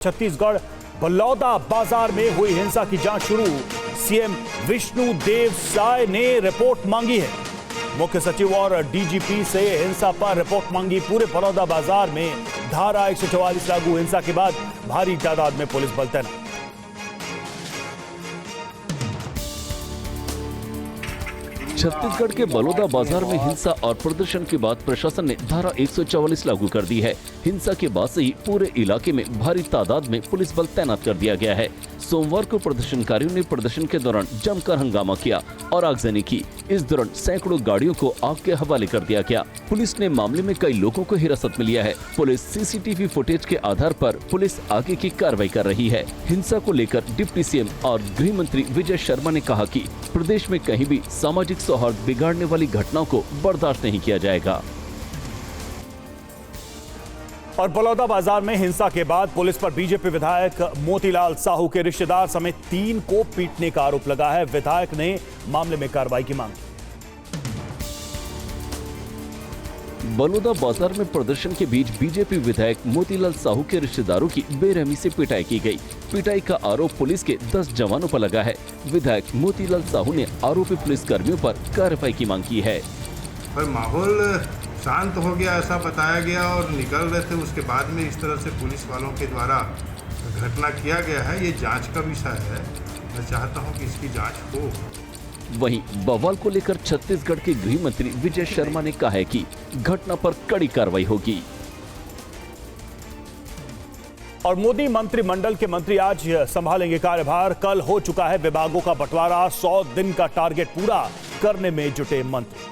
छत्तीसगढ़ बलौदा बाजार में हुई हिंसा की जांच शुरू। सीएम विष्णु देव साय ने रिपोर्ट मांगी है। मुख्य सचिव और डीजीपी से हिंसा पर रिपोर्ट मांगी। पूरे बलौदा बाजार में धारा 144 लागू। हिंसा के बाद भारी तादाद में पुलिस बल तैनात। छत्तीसगढ़ के बलौदा बाजार में हिंसा और प्रदर्शन के बाद प्रशासन ने धारा 144 लागू कर दी है। हिंसा के बाद से ही पूरे इलाके में भारी तादाद में पुलिस बल तैनात कर दिया गया है। सोमवार को प्रदर्शनकारियों ने प्रदर्शन के दौरान जमकर हंगामा किया और आगजनी की। इस दौरान सैकड़ों गाड़ियों को आग के हवाले कर दिया गया। पुलिस ने मामले में कई लोगों को हिरासत में लिया है। पुलिस सीसीटीवी फुटेज के आधार पर पुलिस आगे की कार्रवाई कर रही है। हिंसा को लेकर डिप्टी सीएम और गृह मंत्री विजय शर्मा ने कहा कि प्रदेश में कहीं भी सामाजिक सौहार्द बिगाड़ने वाली घटनाओं को बर्दाश्त नहीं किया जाएगा। और बलौदा बाजार में हिंसा के बाद पुलिस पर बीजेपी विधायक मोतीलाल साहू के रिश्तेदार समेत 3 को पीटने का आरोप लगा है। विधायक ने मामले में कार्रवाई की मांग की। बलौदा बाजार में प्रदर्शन के बीच बीजेपी विधायक मोतीलाल साहू के रिश्तेदारों की बेरहमी से पिटाई की गई। पिटाई का आरोप पुलिस के 10 जवानों पर लगा है। विधायक मोतीलाल साहू ने आरोपी पुलिस कर्मियों पर कार्रवाई की मांग की है। पर माहौल शांत हो गया ऐसा बताया गया और निकल रहे थे, उसके बाद में इस तरह से पुलिस वालों के द्वारा घटना किया गया है। ये जांच का विषय है। मैं चाहता हूं कि इसकी जांच हो। वहीं बवाल को लेकर छत्तीसगढ़ के गृह मंत्री विजय शर्मा ने कहा है कि घटना पर कड़ी कार्रवाई होगी। और मोदी मंत्रिमंडल के मंत्री आज संभालेंगे कार्यभार। कल हो चुका है विभागों का बंटवारा। 100 दिन का टारगेट पूरा करने में जुटे मंत्री।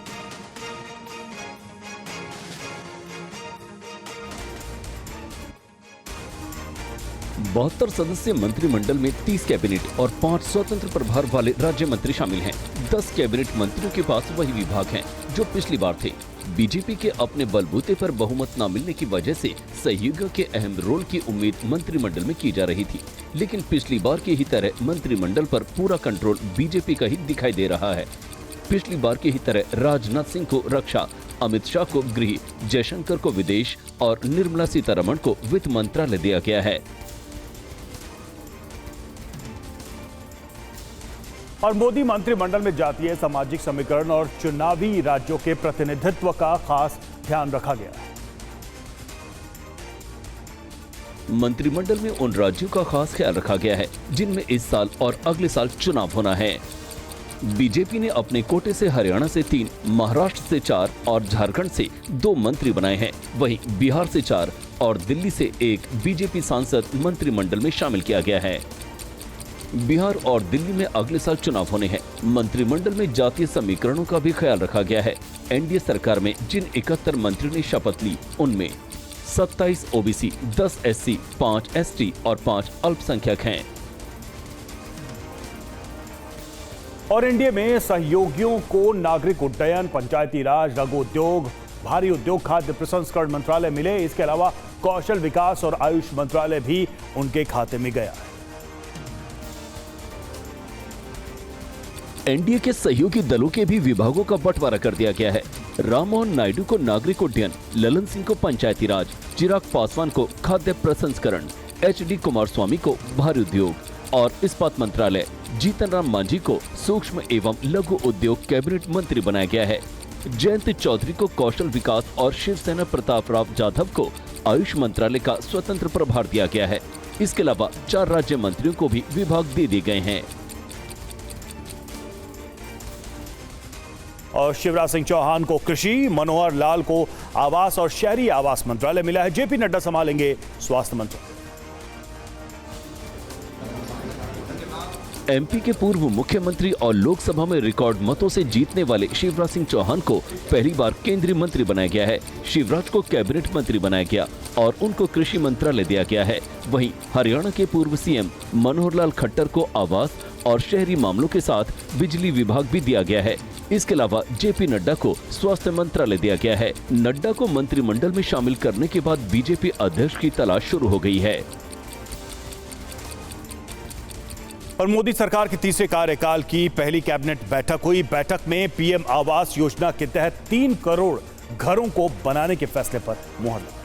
बहत्तर सदस्यीय मंत्रिमंडल में 30 कैबिनेट और 5 स्वतंत्र प्रभार वाले राज्य मंत्री शामिल हैं। 10 कैबिनेट मंत्रियों के पास वही विभाग हैं जो पिछली बार थे। बीजेपी के अपने बलबूते पर बहुमत न मिलने की वजह से सहयोगियों के अहम रोल की उम्मीद मंत्रिमंडल में की जा रही थी, लेकिन पिछली बार की ही तरह मंत्रिमंडल पर पूरा कंट्रोल बीजेपी का ही दिखाई दे रहा है। पिछली बार की ही तरह राजनाथ सिंह को रक्षा, अमित शाह को गृह, जयशंकर को विदेश और निर्मला सीतारमण को वित्त मंत्रालय दिया गया है। और मोदी मंत्रिमंडल में जातीय सामाजिक समीकरण और चुनावी राज्यों के प्रतिनिधित्व का खास ध्यान रखा गया है। मंत्रिमंडल में उन राज्यों का खास ख्याल रखा गया है जिनमें इस साल और अगले साल चुनाव होना है। बीजेपी ने अपने कोटे से हरियाणा से 3, महाराष्ट्र से 4 और झारखंड से 2 मंत्री बनाए हैं। वहीं बिहार से 4 और दिल्ली से 1 बीजेपी सांसद मंत्रिमंडल में शामिल किया गया है। बिहार और दिल्ली में अगले साल चुनाव होने हैं। मंत्रिमंडल में जातीय समीकरणों का भी ख्याल रखा गया है। एनडीए सरकार में जिन 71 मंत्रियों ने शपथ ली, उनमें 27 ओबीसी, 10 एससी, 5 एसटी और 5 अल्पसंख्यक हैं। और एनडीए में सहयोगियों को नागरिक उड्डयन, पंचायती राज, लघु उद्योग, भारी उद्योग, खाद्य प्रसंस्करण मंत्रालय मिले। इसके अलावा कौशल विकास और आयुष मंत्रालय भी उनके खाते में गया है। एनडीए के सहयोगी दलों के भी विभागों का बंटवारा कर दिया गया है। राममोहन नायडू को नागरिक उड्डयन, ललन सिंह को पंचायती राज, चिराग पासवान को खाद्य प्रसंस्करण, एचडी कुमारस्वामी को भारी उद्योग और इस्पात मंत्रालय, जीतन राम मांझी को सूक्ष्म एवं लघु उद्योग कैबिनेट मंत्री बनाया गया है। जयंत चौधरी को कौशल विकास और शिवसेना प्रताप राव जाधव को आयुष मंत्रालय का स्वतंत्र प्रभार दिया गया है। इसके अलावा 4 राज्य मंत्रियों को भी विभाग दे दिए गए हैं। और शिवराज सिंह चौहान को कृषि, मनोहर लाल को आवास और शहरी आवास मंत्रालय मिला है। जेपी नड्डा संभालेंगे स्वास्थ्य मंत्रालय। एमपी के पूर्व मुख्यमंत्री और लोकसभा में रिकॉर्ड मतों से जीतने वाले शिवराज सिंह चौहान को पहली बार केंद्रीय मंत्री बनाया गया है। शिवराज को कैबिनेट मंत्री बनाया गया और उनको कृषि मंत्रालय दिया गया है। वहीं हरियाणा के पूर्व सीएम मनोहर लाल खट्टर को आवास और शहरी मामलों के साथ बिजली विभाग भी दिया गया है। इसके अलावा जेपी नड्डा को स्वास्थ्य मंत्रालय दिया गया है। नड्डा को मंत्रिमंडल में शामिल करने के बाद बीजेपी अध्यक्ष की तलाश शुरू हो गई है। और मोदी सरकार के तीसरे कार्यकाल की पहली कैबिनेट बैठक हुई। बैठक में पीएम आवास योजना के तहत 3 करोड़ घरों को बनाने के फैसले पर मुहर लगी।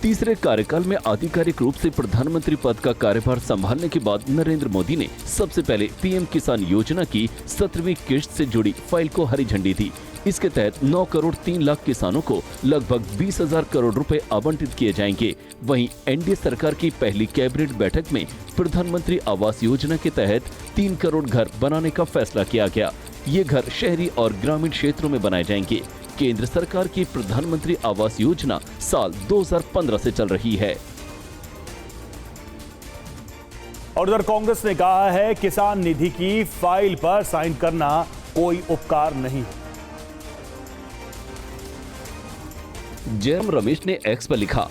तीसरे कार्यकाल में आधिकारिक रूप से प्रधानमंत्री पद का कार्यभार संभालने के बाद नरेंद्र मोदी ने सबसे पहले पीएम किसान योजना की 17वीं किश्त से जुड़ी फाइल को हरी झंडी दी। इसके तहत 9 करोड़ 3 लाख किसानों को लगभग 20,000 करोड़ रुपए आवंटित किए जाएंगे। वहीं एनडीए सरकार की पहली कैबिनेट बैठक में प्रधानमंत्री आवास योजना के तहत 3 करोड़ घर बनाने का फैसला किया गया। ये घर शहरी और ग्रामीण क्षेत्रों में बनाए जाएंगे। केंद्र सरकार की प्रधानमंत्री आवास योजना साल 2015 से चल रही है। और उधर कांग्रेस ने कहा है किसान निधि की फाइल पर साइन करना कोई उपकार नहीं है। जयराम रमेश ने एक्स पर लिखा,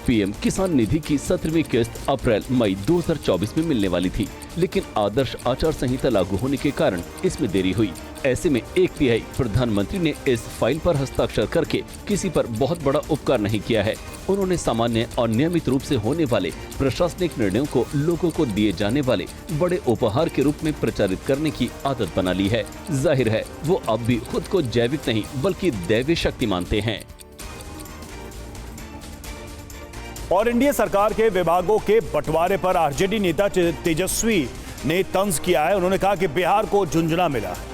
पीएम किसान निधि की 17वीं किस्त अप्रैल मई 2024 में मिलने वाली थी, लेकिन आदर्श आचार संहिता लागू होने के कारण इसमें देरी हुई। ऐसे में 1/3 प्रधानमंत्री ने इस फाइल पर हस्ताक्षर करके किसी पर बहुत बड़ा उपकार नहीं किया है। उन्होंने सामान्य और नियमित रूप से होने वाले प्रशासनिक निर्णयों को लोगों को दिए जाने वाले बड़े उपहार के रूप में प्रचारित करने की आदत बना ली है। जाहिर है वो अब भी खुद को जैविक नहीं बल्कि दैवीय शक्ति मानते हैं। और एनडीए सरकार के विभागों के बंटवारे पर आरजेडी नेता तेजस्वी ने तंज किया है। उन्होंने कहा कि बिहार को झुंझुना मिला है।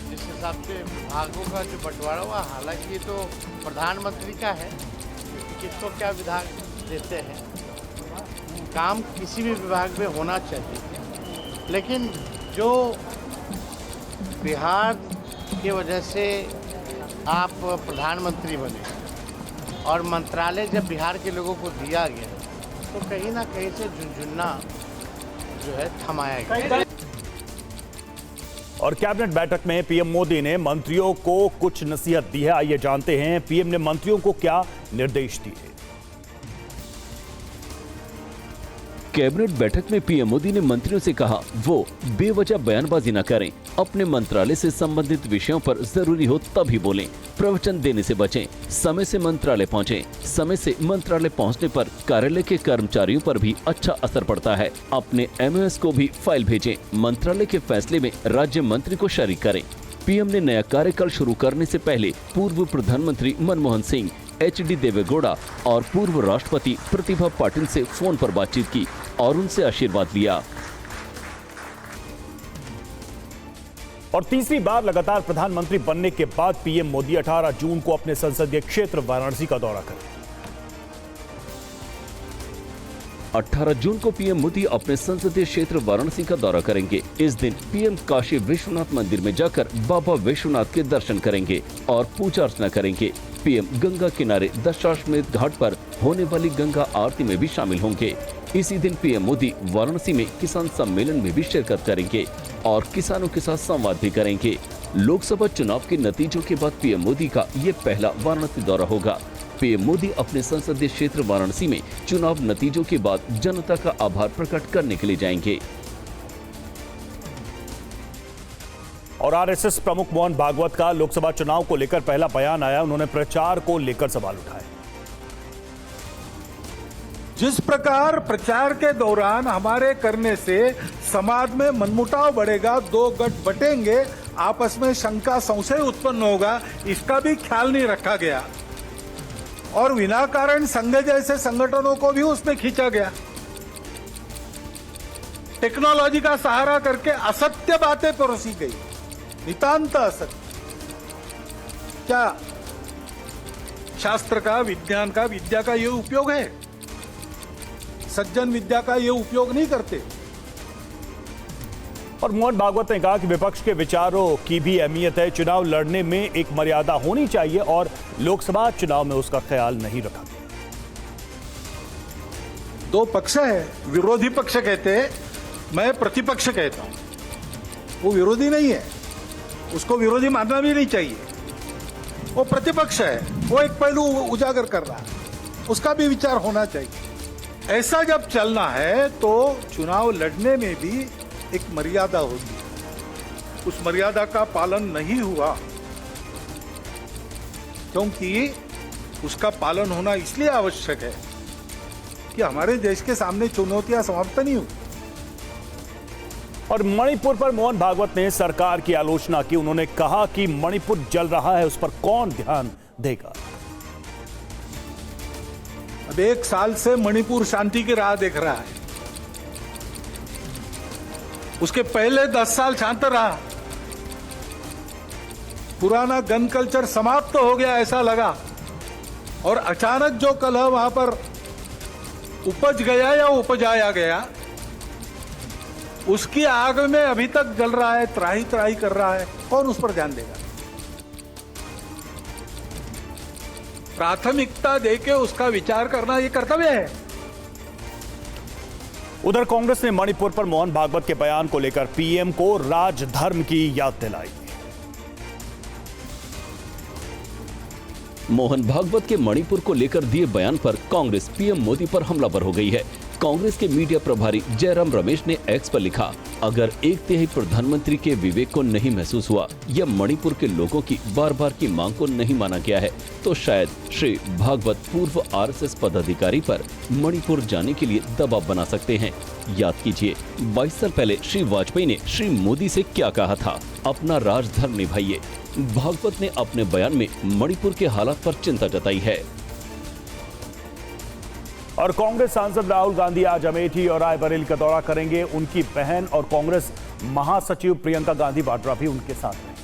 जिस हिसाब से विभागों का जो बंटवारा हुआ, हालांकि ये तो प्रधानमंत्री का है, किसको क्या विभाग देते हैं। काम किसी भी विभाग में होना चाहिए, लेकिन जो बिहार की वजह से आप प्रधानमंत्री बने और मंत्रालय जब बिहार के लोगों को दिया गया तो कहीं ना कहीं से झुंझुना जो है थमाया गया। और कैबिनेट बैठक में पीएम मोदी ने मंत्रियों को कुछ नसीहत दी है। आइए जानते हैं पीएम ने मंत्रियों को क्या निर्देश दिए। कैबिनेट बैठक में पीएम मोदी ने मंत्रियों से कहा वो बेवजह बयानबाजी न करें, अपने मंत्रालय से संबंधित विषयों पर जरूरी हो तभी बोलें, प्रवचन देने से बचें, समय से मंत्रालय पहुंचें। समय से मंत्रालय पहुंचने पर कार्यालय के कर्मचारियों पर भी अच्छा असर पड़ता है। अपने एमओएस को भी फाइल भेजें, मंत्रालय के फैसले में राज्य मंत्री को शरीक करें। पीएम ने नया कार्यकाल शुरू करने से पहले पूर्व प्रधानमंत्री मनमोहन सिंह, एचडी देवेगौड़ा और पूर्व राष्ट्रपति प्रतिभा पाटिल से फोन पर बातचीत की और उनसे आशीर्वाद लिया। और तीसरी बार लगातार प्रधानमंत्री बनने के बाद पीएम मोदी 18 जून को अपने संसदीय क्षेत्र वाराणसी का दौरा करें। 18 जून को पीएम मोदी अपने संसदीय क्षेत्र वाराणसी का दौरा करेंगे। इस दिन पीएम काशी विश्वनाथ मंदिर में जाकर बाबा विश्वनाथ के दर्शन करेंगे और पूजा अर्चना करेंगे। पीएम गंगा किनारे दशाश्वमेध घाट पर होने वाली गंगा आरती में भी शामिल होंगे। इसी दिन पीएम मोदी वाराणसी में किसान सम्मेलन में भी शिरकत करेंगे और किसानों के साथ संवाद भी करेंगे। लोकसभा चुनाव के नतीजों के बाद पीएम मोदी का ये पहला वाराणसी दौरा होगा। पीएम मोदी अपने संसदीय क्षेत्र वाराणसी में चुनाव नतीजों के बाद जनता का आभार प्रकट करने के लिए जाएंगे। और आरएसएस प्रमुख मोहन भागवत का लोकसभा चुनाव को लेकर पहला बयान आया। उन्होंने प्रचार को लेकर सवाल उठाए। जिस प्रकार प्रचार के दौरान हमारे करने से समाज में मनमुटाव बढ़ेगा, दो गठ बटेंगे, आपस में शंका संशय उत्पन्न होगा, इसका भी ख्याल नहीं रखा गया और विनाकारण संघ जैसे संगठनों को भी उसमें खींचा गया। टेक्नोलॉजी का सहारा करके असत्य बातें परोसी गई, नितांत असत्य। क्या शास्त्र का, विज्ञान का, विद्या का ये उपयोग है? सज्जन विद्या का ये उपयोग नहीं करते। और मोहन भागवत ने कहा कि विपक्ष के विचारों की भी अहमियत है। चुनाव लड़ने में एक मर्यादा होनी चाहिए और लोकसभा चुनाव में उसका ख्याल नहीं रखा गया। दो पक्ष है, विरोधी पक्ष कहते हैं, मैं प्रतिपक्ष कहता हूं। वो विरोधी नहीं है, उसको विरोधी मानना भी नहीं चाहिए। वो प्रतिपक्ष है, वो एक पहलू उजागर कर रहा है, उसका भी विचार होना चाहिए। ऐसा जब चलना है तो चुनाव लड़ने में भी एक मर्यादा होती है। उस मर्यादा का पालन नहीं हुआ, क्योंकि उसका पालन होना इसलिए आवश्यक है कि हमारे देश के सामने चुनौतियां समाप्त नहीं हुई। और मणिपुर पर मोहन भागवत ने सरकार की आलोचना की। उन्होंने कहा कि मणिपुर जल रहा है, उस पर कौन ध्यान देगा। अब 1 साल से मणिपुर शांति की राह देख रहा है। उसके पहले 10 साल शांत रहा। पुराना गन कल्चर समाप्त हो गया ऐसा लगा, और अचानक जो कलह वहां पर उपज गया या उपजाया गया, उसकी आग में अभी तक जल रहा है, त्राही त्राही कर रहा है। कौन उस पर ध्यान देगा? प्राथमिकता देके उसका विचार करना ये कर्तव्य है। उधर कांग्रेस ने मणिपुर पर मोहन भागवत के बयान को लेकर पीएम को राजधर्म की याद दिलाई। मोहन भागवत के मणिपुर को लेकर दिए बयान पर कांग्रेस पीएम मोदी पर हमलावर हो गई है। कांग्रेस के मीडिया प्रभारी जयराम रमेश ने एक्स पर लिखा, अगर 1/3 प्रधानमंत्री के विवेक को नहीं महसूस हुआ या मणिपुर के लोगों की बार बार की मांग को नहीं माना गया है, तो शायद श्री भागवत पूर्व आरएसएस पदाधिकारी पर मणिपुर जाने के लिए दबाव बना सकते हैं। याद कीजिए, 22 साल पहले श्री वाजपेयी ने श्री मोदी से क्या कहा था, अपना राजधर्म निभाइए। भागवत ने अपने बयान में मणिपुर के हालात पर चिंता जताई है। और कांग्रेस सांसद राहुल गांधी आज अमेठी और रायबरेली का दौरा करेंगे। उनकी बहन और कांग्रेस महासचिव प्रियंका गांधी वाड्रा भी उनके साथ हैं।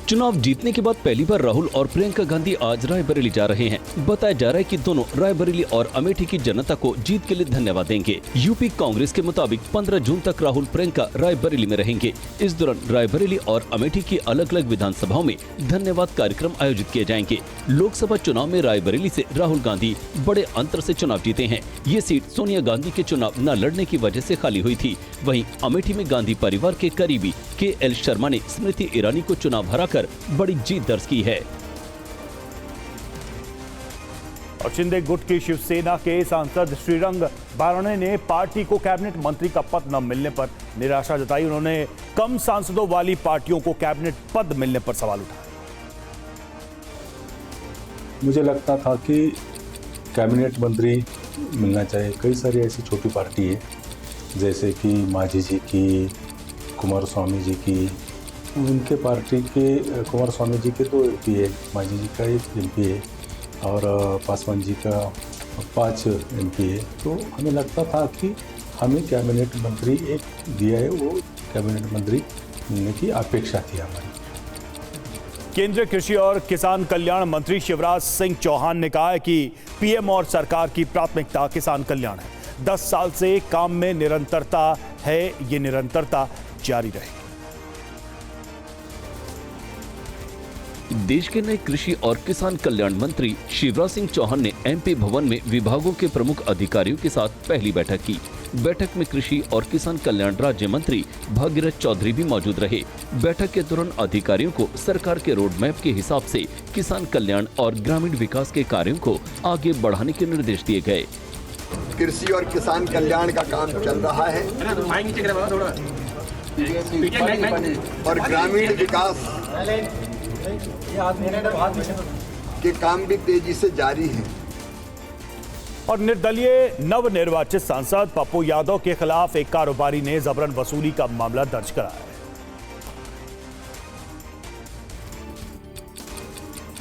चुनाव जीतने के बाद पहली बार राहुल और प्रियंका गांधी आज रायबरेली जा रहे हैं। बताया जा रहा है कि दोनों रायबरेली और अमेठी की जनता को जीत के लिए धन्यवाद देंगे। यूपी कांग्रेस के मुताबिक 15 जून तक राहुल प्रियंका रायबरेली में रहेंगे। इस दौरान रायबरेली और अमेठी की अलग अलग विधानसभाओं में धन्यवाद कार्यक्रम आयोजित किए जाएंगे। लोकसभा चुनाव में रायबरेली से राहुल गांधी बड़े अंतर से चुनाव जीते हैं। ये सीट सोनिया गांधी के चुनाव न लड़ने की वजह से खाली हुई थी। वहीं अमेठी में गांधी परिवार के करीबी KL शर्मा ने स्मृति ईरानी को चुनाव हराकर बड़ी जीत दर्ज की है। और शिंदे गुट की शिवसेना के सांसद श्रीरंग बारणे ने पार्टी को कैबिनेट मंत्री का पद न मिलने पर निराशा जताई। उन्होंने कम सांसदों वाली पार्टियों को कैबिनेट पद मिलने पर सवाल उठाया। मुझे लगता था कि कैबिनेट मंत्री मिलना चाहिए। कई सारी ऐसी छोटी पार्टी है, जैसे कि मांझी जी की, कुमार स्वामी जी की, उनके पार्टी के कुमार स्वामी जी के 2 MP है, मांझी जी का 1 MP है और पासवान जी का 5 MP है। तो हमें लगता था कि हमें कैबिनेट मंत्री एक दिया है, वो कैबिनेट मंत्री मिलने की अपेक्षा थी हमारी। केंद्रीय कृषि और किसान कल्याण मंत्री शिवराज सिंह चौहान ने कहा है कि पीएम और सरकार की प्राथमिकता किसान कल्याण है। 10 साल से काम में निरंतरता है, ये निरंतरता जारी रहेगी। देश के नए कृषि और किसान कल्याण मंत्री शिवराज सिंह चौहान ने MP भवन में विभागों के प्रमुख अधिकारियों के साथ पहली बैठक की। बैठक में कृषि और किसान कल्याण राज्य मंत्री भागीरथ चौधरी भी मौजूद रहे। बैठक के दौरान अधिकारियों को सरकार के रोड मैप के हिसाब से किसान कल्याण और ग्रामीण विकास के कार्यों को आगे बढ़ाने के निर्देश दिए गए। कृषि और किसान कल्याण का काम चल रहा है और ग्रामीण विकास के काम भी तेजी से जारी है। और निर्दलीय नवनिर्वाचित सांसद पप्पू यादव के खिलाफ एक कारोबारी ने जबरन वसूली का मामला दर्ज कराया है।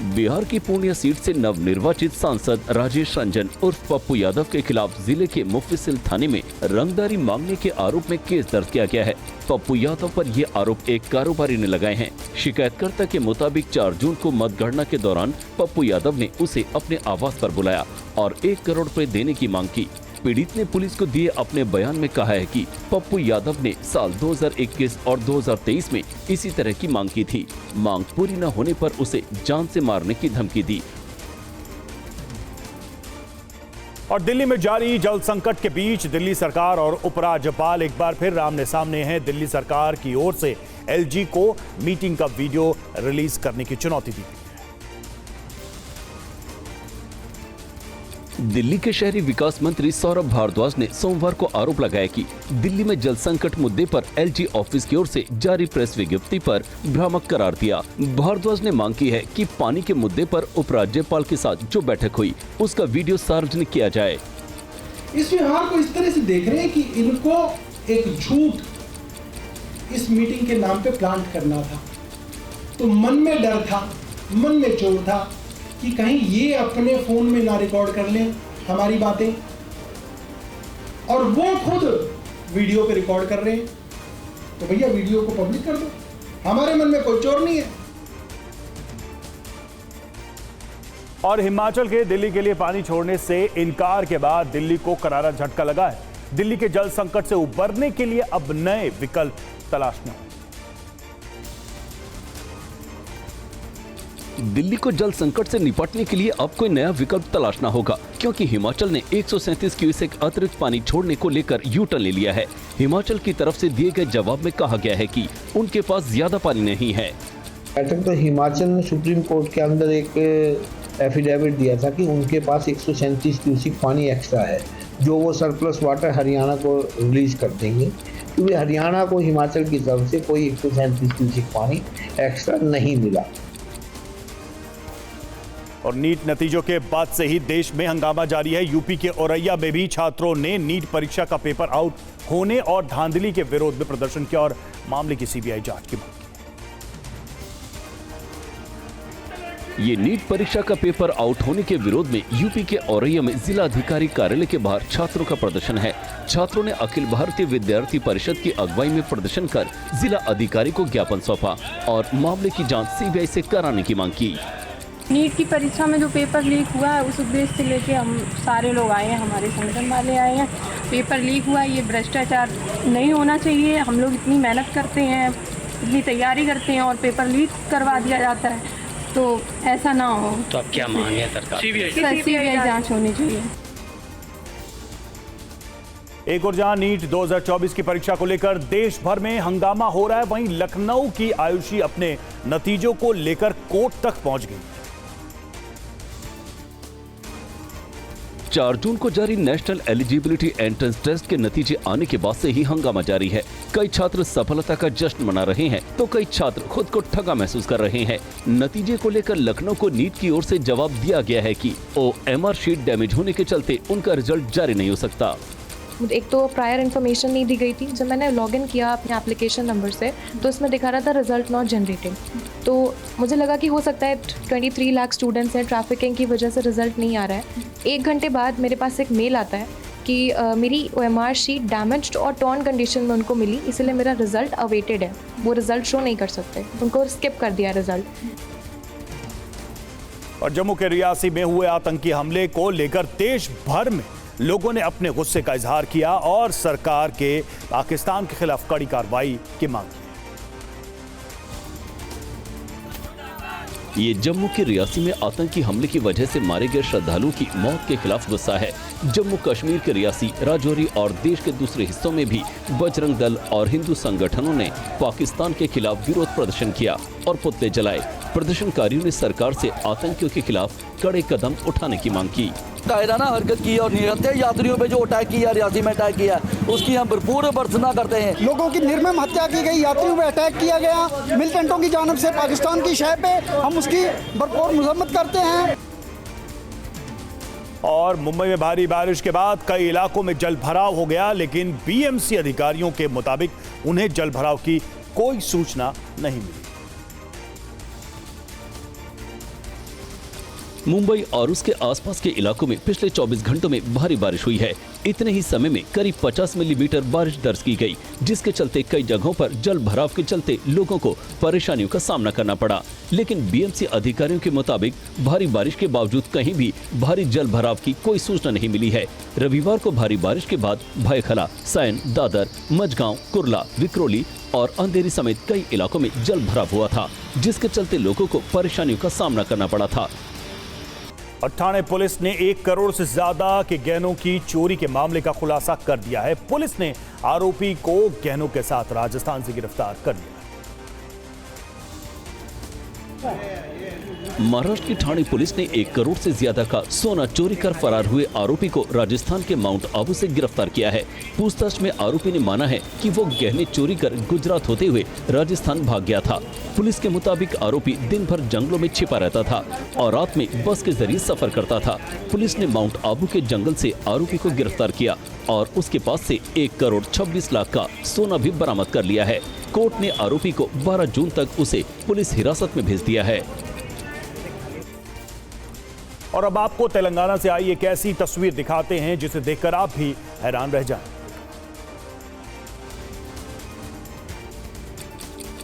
बिहार की पूर्णिया सीट से नवनिर्वाचित सांसद राजेश रंजन उर्फ पप्पू यादव के खिलाफ जिले के मुफस्सिल थाने में रंगदारी मांगने के आरोप में केस दर्ज किया गया है। पप्पू यादव पर यह आरोप एक कारोबारी ने लगाए हैं। शिकायतकर्ता के मुताबिक 4 जून को मतगणना के दौरान पप्पू यादव ने उसे अपने आवास पर बुलाया और 1 करोड़ रुपए देने की मांग की। पीड़ित ने पुलिस को दिए अपने बयान में कहा है कि पप्पू यादव ने साल 2021 और 2023 में इसी तरह की मांग की थी। मांग पूरी न होने पर उसे जान से मारने की धमकी दी। और दिल्ली में जारी जल संकट के बीच दिल्ली सरकार और उपराज्यपाल एक बार फिर आमने सामने हैं। दिल्ली सरकार की ओर से LG को मीटिंग का वीडियो रिलीज करने की चुनौती दी गई। दिल्ली के शहरी विकास मंत्री सौरभ भारद्वाज ने सोमवार को आरोप लगाया कि दिल्ली में जल संकट मुद्दे पर LG ऑफिस की ओर से जारी प्रेस विज्ञप्ति पर भ्रामक करार दिया। भारद्वाज ने मांग की है कि पानी के मुद्दे पर उपराज्यपाल के साथ जो बैठक हुई उसका वीडियो सार्वजनिक किया जाए। इस व्यवहार को इस तरह से देख रहे हैं कि इनको एक झूठ इस मीटिंग के नाम पे प्लांट करना था, तो मन में डर था, मन में चोर था कि कहीं ये अपने फोन में ना रिकॉर्ड कर लें हमारी बातें, और वो खुद वीडियो पे रिकॉर्ड कर रहे हैं, तो भैया वीडियो को पब्लिक कर दो, हमारे मन में कोई चोर नहीं है। और हिमाचल के दिल्ली के लिए पानी छोड़ने से इनकार के बाद दिल्ली को करारा झटका लगा है। दिल्ली के जल संकट से उबरने के लिए अब नए विकल्प तलाशने होंगे। दिल्ली को जल संकट से निपटने के लिए अब कोई नया विकल्प तलाशना होगा, क्योंकि हिमाचल ने 137 क्यूसेक अतिरिक्त पानी छोड़ने को लेकर यू टर्न ले लिया है। हिमाचल की तरफ से दिए गए जवाब में कहा गया है कि उनके पास ज्यादा पानी नहीं है। तो हिमाचल ने सुप्रीम कोर्ट के अंदर एक एफिडेविट दिया था कि उनके पास 137 क्यूसेक पानी एक्स्ट्रा है, जो वो सरप्लस वाटर हरियाणा को रिलीज कर देंगे, क्योंकि हरियाणा को हिमाचल की तरफ से कोई 137 क्यूसेक पानी एक्स्ट्रा नहीं मिला। और नीट नतीजों के बाद से ही देश में हंगामा जारी है। यूपी के औरैया में भी छात्रों ने नीट परीक्षा का पेपर आउट होने और धांधली के विरोध में प्रदर्शन किया और मामले की सीबीआई जांच की मांग की। ये नीट परीक्षा का पेपर आउट होने के विरोध में यूपी के औरैया में जिला अधिकारी कार्यालय के बाहर छात्रों का प्रदर्शन है। छात्रों ने अखिल भारतीय विद्यार्थी परिषद की अगुवाई में प्रदर्शन कर जिला अधिकारी को ज्ञापन सौंपा और मामले की जाँच सीबीआई से कराने की मांग की। नीट की परीक्षा में जो पेपर लीक हुआ है, उस उद्देश्य से लेके हम सारे लोग आए हैं, हमारे संगठन वाले आए हैं। पेपर लीक हुआ, ये भ्रष्टाचार नहीं होना चाहिए। हम लोग इतनी मेहनत करते हैं, इतनी तैयारी करते हैं और पेपर लीक करवा दिया जाता है, तो ऐसा ना हो। तो अब क्या मांग है सरकार? सीबीआई जांच होनी चाहिए। एक और जहां नीट 2024 की परीक्षा को लेकर देश भर में हंगामा हो रहा है, वहीं लखनऊ की आयुषी अपने नतीजों को लेकर कोर्ट तक पहुंच गई। 4 जून को जारी नेशनल एलिजिबिलिटी एंट्रेंस टेस्ट के नतीजे आने के बाद से ही हंगामा जारी है। कई छात्र सफलता का जश्न मना रहे हैं, तो कई छात्र खुद को ठगा महसूस कर रहे हैं। नतीजे को लेकर लखनऊ को नीट की ओर से जवाब दिया गया है कि OMR शीट डैमेज होने के चलते उनका रिजल्ट जारी नहीं हो सकता। एक तो प्रायर इन्फॉर्मेशन नहीं दी गई थी। जब मैंने लॉगिन किया अपने एप्लीकेशन नंबर से, तो इसमें दिखा रहा था रिजल्ट नॉट जनरेटेड। तो मुझे लगा कि हो सकता है 23 लाख स्टूडेंट्स हैं, ट्रैफिकिंग की वजह से रिजल्ट नहीं आ रहा है। 1 घंटे बाद मेरे पास एक मेल आता है कि मेरी OMR शीट डैमेज्ड और टॉर्न कंडीशन में उनको मिली, इसलिए मेरा रिजल्ट अवेटेड है, वो रिजल्ट शो नहीं कर सकते, उनको स्किप कर दिया रिजल्ट। और जम्मू के रियासी में हुए आतंकी हमले को लेकर देश भर में लोगों ने अपने गुस्से का इजहार किया और सरकार के पाकिस्तान के खिलाफ कड़ी कार्रवाई की मांग की। ये जम्मू के रियासी में आतंकी हमले की वजह से मारे गए श्रद्धालुओं की मौत के खिलाफ गुस्सा है। जम्मू कश्मीर के रियासी, राजौरी और देश के दूसरे हिस्सों में भी बजरंग दल और हिंदू संगठनों ने पाकिस्तान के खिलाफ विरोध प्रदर्शन किया और पुतले जलाए। प्रदर्शनकारियों ने सरकार से आतंकियों के खिलाफ कड़े कदम उठाने की मांग की। कायराना हरकत की और निरंतर यात्रियों पे जो अटैक किया, रियासी में अटैक किया, उसकी हम भरपूर भर्त्सना करते हैं। लोगों की निर्मम हत्या की गई, यात्रियों पे अटैक किया गया मिलिटेंटों की जानिब से पाकिस्तान की शह पे, हम उसकी भरपूर मजम्मत करते हैं। और मुंबई में भारी बारिश के बाद कई इलाकों में जल भराव हो गया, लेकिन BMC अधिकारियों के मुताबिक उन्हें जल भराव की कोई सूचना नहीं मिली। मुंबई और उसके आसपास के इलाकों में पिछले 24 घंटों में भारी बारिश हुई है। इतने ही समय में करीब 50 मिलीमीटर बारिश दर्ज की गई, जिसके चलते कई जगहों पर जल भराव के चलते लोगों को परेशानियों का सामना करना पड़ा। लेकिन BMC अधिकारियों के मुताबिक भारी बारिश के बावजूद कहीं भी भारी जल भराव की कोई सूचना नहीं मिली है। रविवार को भारी बारिश के बाद भायखला, सैन, दादर, मझगांव, कुर्ला, विक्रोली और अंधेरी समेत कई इलाकों में जल भराव हुआ था, जिसके चलते लोगों को परेशानियों का सामना करना पड़ा था। और ठाणे पुलिस ने 1 करोड़ से ज्यादा के गहनों की चोरी के मामले का खुलासा कर दिया है। पुलिस ने आरोपी को गहनों के साथ राजस्थान से गिरफ्तार कर लिया। महाराष्ट्र की ठाणे पुलिस ने 1 करोड़ से ज्यादा का सोना चोरी कर फरार हुए आरोपी को राजस्थान के माउंट आबू से गिरफ्तार किया है। पूछताछ में आरोपी ने माना है कि वो गहने चोरी कर गुजरात होते हुए राजस्थान भाग गया था। पुलिस के मुताबिक आरोपी दिन भर जंगलों में छिपा रहता था और रात में बस के जरिए सफर करता था। पुलिस ने माउंट आबू के जंगल से आरोपी को गिरफ्तार किया और उसके पास से 1 करोड़ 26 लाख का सोना भी बरामद कर लिया है। कोर्ट ने आरोपी को 12 जून तक उसे पुलिस हिरासत में भेज दिया है। और अब आपको तेलंगाना से आई एक ऐसी तस्वीर दिखाते हैं जिसे देखकर आप भी हैरान रह जाएं।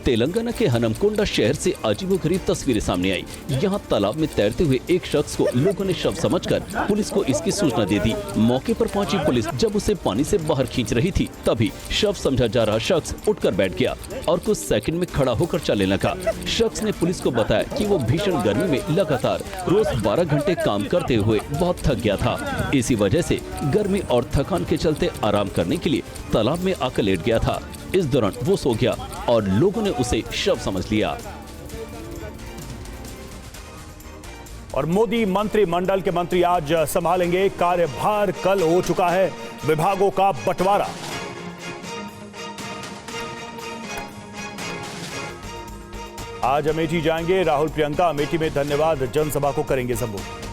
तेलंगाना के हनमकोंडा शहर से अजीबोगरीब तस्वीरें सामने आई। यहाँ तालाब में तैरते हुए एक शख्स को लोगों ने शव समझकर पुलिस को इसकी सूचना दे दी। मौके पर पहुंची पुलिस जब उसे पानी से बाहर खींच रही थी, तभी शव समझा जा रहा शख्स उठकर बैठ गया और कुछ सेकंड में खड़ा होकर चलने लगा। शख्स ने पुलिस को बताया कि वो भीषण गर्मी में लगातार रोज 12 घंटे काम करते हुए बहुत थक गया था। इसी वजह से गर्मी और थकान के चलते आराम करने के लिए तालाब में आकर लेट गया था। इस दौरान वो सो गया और लोगों ने उसे शव समझ लिया। और मोदी मंत्रिमंडल के मंत्री आज संभालेंगे कार्यभार। कल हो चुका है विभागों का बंटवारा। आज अमेठी जाएंगे राहुल प्रियंका। अमेठी में धन्यवाद जनसभा को करेंगे संबोधित।